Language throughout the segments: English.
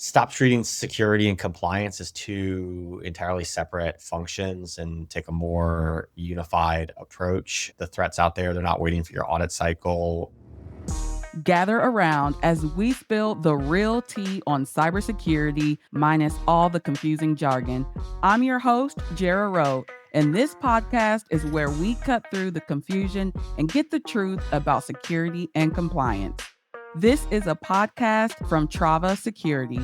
stop treating security and compliance as two entirely separate functions and take a more unified approach. The threats out there, they're not waiting for your audit cycle. Gather around as we spill the real tea on cybersecurity minus all the confusing jargon. I'm your host, Jara Rowe, and this podcast is where we cut through the confusion and get the truth about security and compliance. This is a podcast from Trava Security.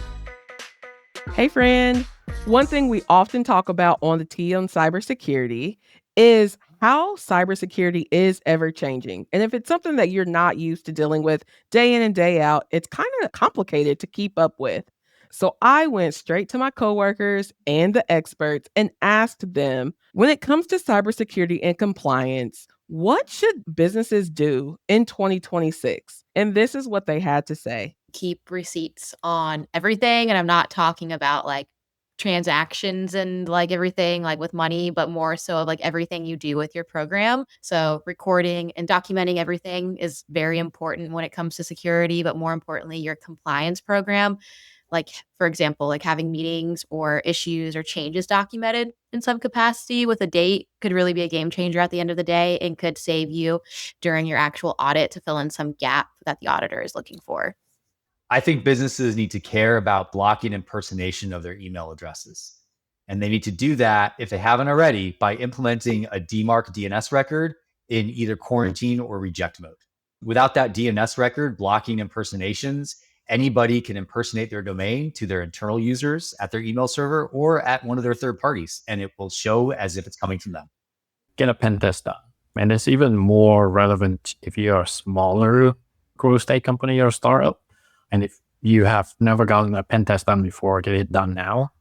Hey, friend. One thing we often talk about on the Tea on cybersecurity is how cybersecurity is ever changing. And if it's something that you're not used to dealing with day in and day out, it's kind of complicated to keep up with. So I went straight to my coworkers and the experts and asked them, when it comes to cybersecurity and compliance, what should businesses do in 2026? And this is what they had to say. Keep receipts on everything. And I'm not talking about like transactions and like everything like with money, but more so like everything you do with your program. So recording and documenting everything is very important when it comes to security, but more importantly, your compliance program. Like, for example, like having meetings or issues or changes documented in some capacity with a date could really be a game changer at the end of the day and could save you during your actual audit to fill in some gap that the auditor is looking for. I think businesses need to care about blocking impersonation of their email addresses. And they need to do that, if they haven't already, by implementing a DMARC DNS record in either quarantine or reject mode. Without that DNS record blocking impersonations, anybody can impersonate their domain to their internal users at their email server or at one of their third parties, and it will show as if it's coming from them. Get a pen test done. And it's even more relevant if you're a smaller growth state company or startup. And if you have never gotten a pen test done before, get it done now.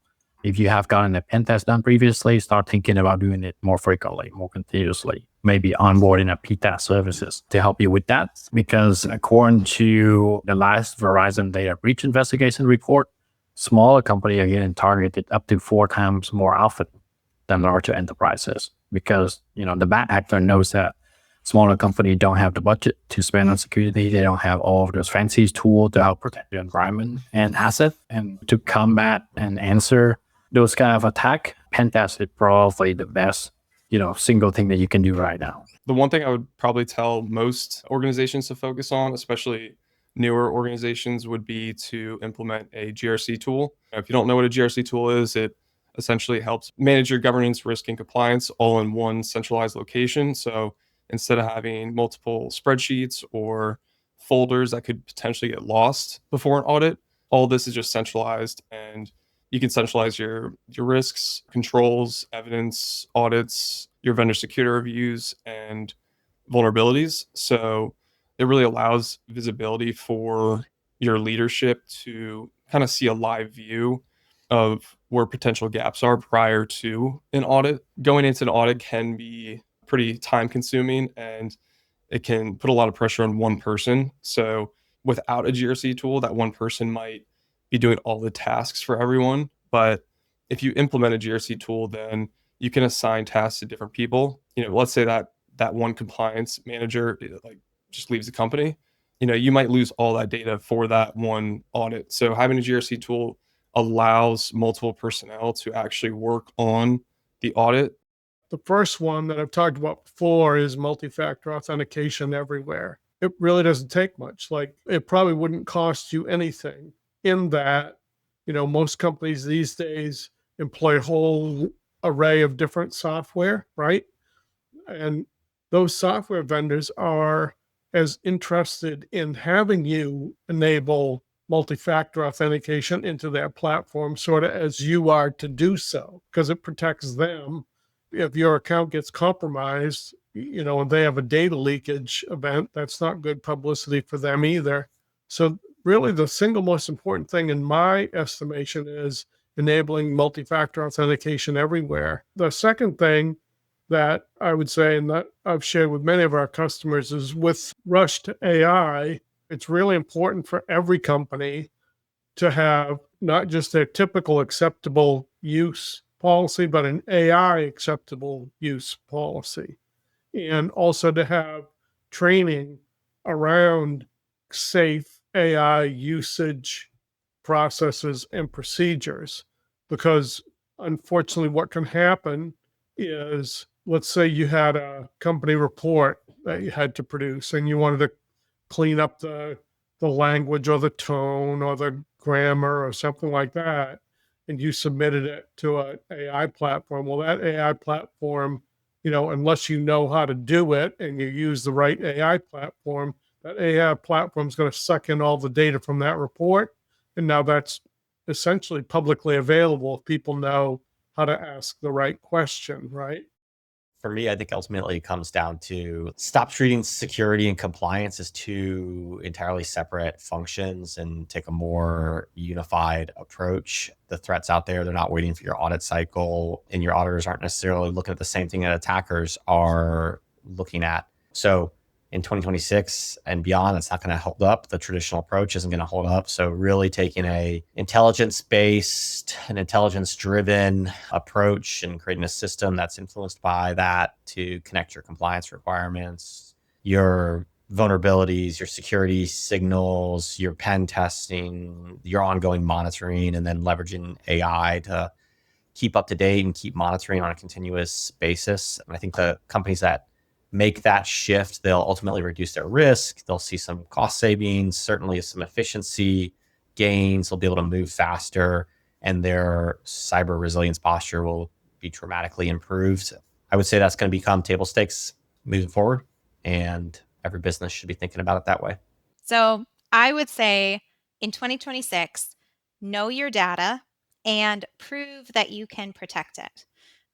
If you have gotten a pen test done previously, start thinking about doing it more frequently, more continuously. Maybe onboarding a PTAS services to help you with that. Because according to the last Verizon data breach investigation report, smaller companies are getting targeted up to 4 times more often than larger enterprises. Because, the bad actor knows that smaller companies don't have the budget to spend on security. They don't have all of those fancy tools to help protect the environment and asset. And to combat and answer those kind of attack, pen test is probably the best, single thing that you can do right now. The one thing I would probably tell most organizations to focus on, especially newer organizations, would be to implement a GRC tool. If you don't know what a GRC tool is, it essentially helps manage your governance, risk, and compliance all in one centralized location. So instead of having multiple spreadsheets or folders that could potentially get lost before an audit, all this is just centralized, and you can centralize your risks, controls, evidence, audits, your vendor security reviews, and vulnerabilities. So it really allows visibility for your leadership to kind of see a live view of where potential gaps are prior to an audit. Going into an audit can be pretty time consuming, and it can put a lot of pressure on one person. So without a GRC tool, that one person might be doing all the tasks for everyone. But if you implement a GRC tool, then you can assign tasks to different people. Let's say that one compliance manager just leaves the company. You might lose all that data for that one audit. So having a GRC tool allows multiple personnel to actually work on the audit. The first one that I've talked about before is multi-factor authentication everywhere. It really doesn't take much. It probably wouldn't cost you anything, in that, most companies these days employ a whole array of different software, right? And those software vendors are as interested in having you enable multi-factor authentication into their platform sort of as you are to do so, because it protects them. If your account gets compromised, and they have a data leakage event, that's not good publicity for them either. So really the single most important thing in my estimation is enabling multi-factor authentication everywhere. The second thing that I would say, and that I've shared with many of our customers, is with rush to AI, it's really important for every company to have not just their typical acceptable use policy, but an AI acceptable use policy. And also to have training around safe AI usage processes, and procedures. Because unfortunately, what can happen is, let's say you had a company report that you had to produce and you wanted to clean up the language or the tone or the grammar or something like that, and you submitted it to an AI platform. Well, that AI platform, unless you know how to do it and you use the right AI platform, that AI platform is going to suck in all the data from that report. And now that's essentially publicly available if people know how to ask the right question, right? For me, I think ultimately it comes down to stop treating security and compliance as two entirely separate functions and take a more unified approach. The threats out there, they're not waiting for your audit cycle, and your auditors aren't necessarily looking at the same thing that attackers are looking at. So in 2026 and beyond, it's not going to hold up. The traditional approach isn't going to hold up. So really taking a intelligence-based and intelligence-driven approach and creating a system that's influenced by that to connect your compliance requirements, your vulnerabilities, your security signals, your pen testing, your ongoing monitoring, and then leveraging AI to keep up to date and keep monitoring on a continuous basis. And I think the companies that make that shift, they'll ultimately reduce their risk. They'll see some cost savings, certainly some efficiency gains. They'll be able to move faster, and their cyber resilience posture will be dramatically improved. I would say that's going to become table stakes moving forward, and every business should be thinking about it that way. So I would say in 2026, know your data and prove that you can protect it.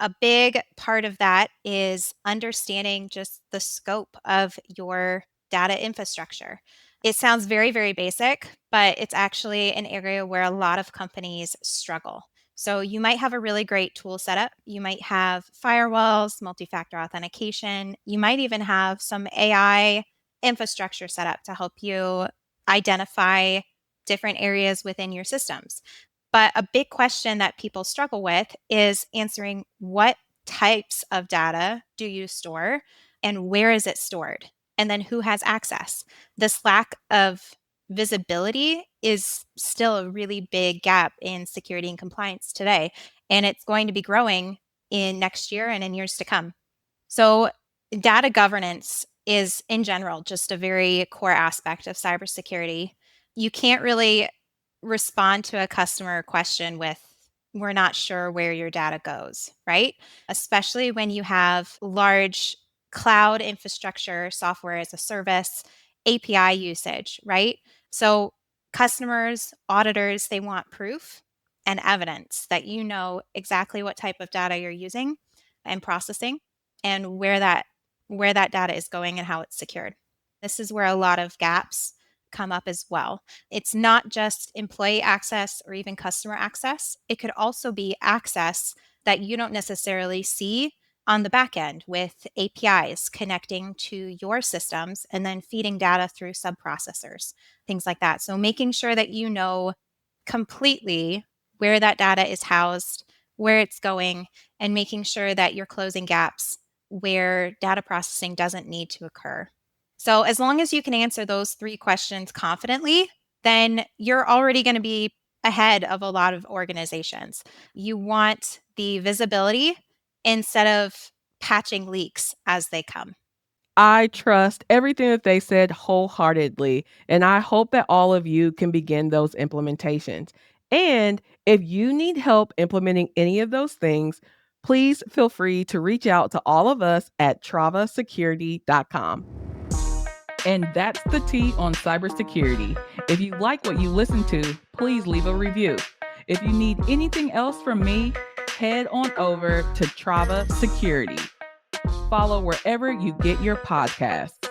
A big part of that is understanding just the scope of your data infrastructure. It sounds very, very basic, but it's actually an area where a lot of companies struggle. So you might have a really great tool setup. You might have firewalls, multi-factor authentication. You might even have some AI infrastructure set up to help you identify different areas within your systems. But a big question that people struggle with is answering what types of data do you store and where is it stored? And then who has access? This lack of visibility is still a really big gap in security and compliance today. And it's going to be growing in next year and in years to come. So data governance is in general just a very core aspect of cybersecurity. You can't really respond to a customer question with, we're not sure where your data goes, right? Especially when you have large cloud infrastructure, software as a service, API usage, right? So customers, auditors, they want proof and evidence that you know exactly what type of data you're using and processing and where that data is going and how it's secured. This is where a lot of gaps come up as well. It's not just employee access or even customer access. It could also be access that you don't necessarily see on the back end with APIs connecting to your systems and then feeding data through sub-processors, things like that. So making sure that you know completely where that data is housed, where it's going, and making sure that you're closing gaps where data processing doesn't need to occur. So as long as you can answer those 3 questions confidently, then you're already going to be ahead of a lot of organizations. You want the visibility instead of patching leaks as they come. I trust everything that they said wholeheartedly, and I hope that all of you can begin those implementations. And if you need help implementing any of those things, please feel free to reach out to all of us at travasecurity.com. And that's the tea on cybersecurity. If you like what you listen to, please leave a review. If you need anything else from me, head on over to Trava Security. Follow wherever you get your podcasts.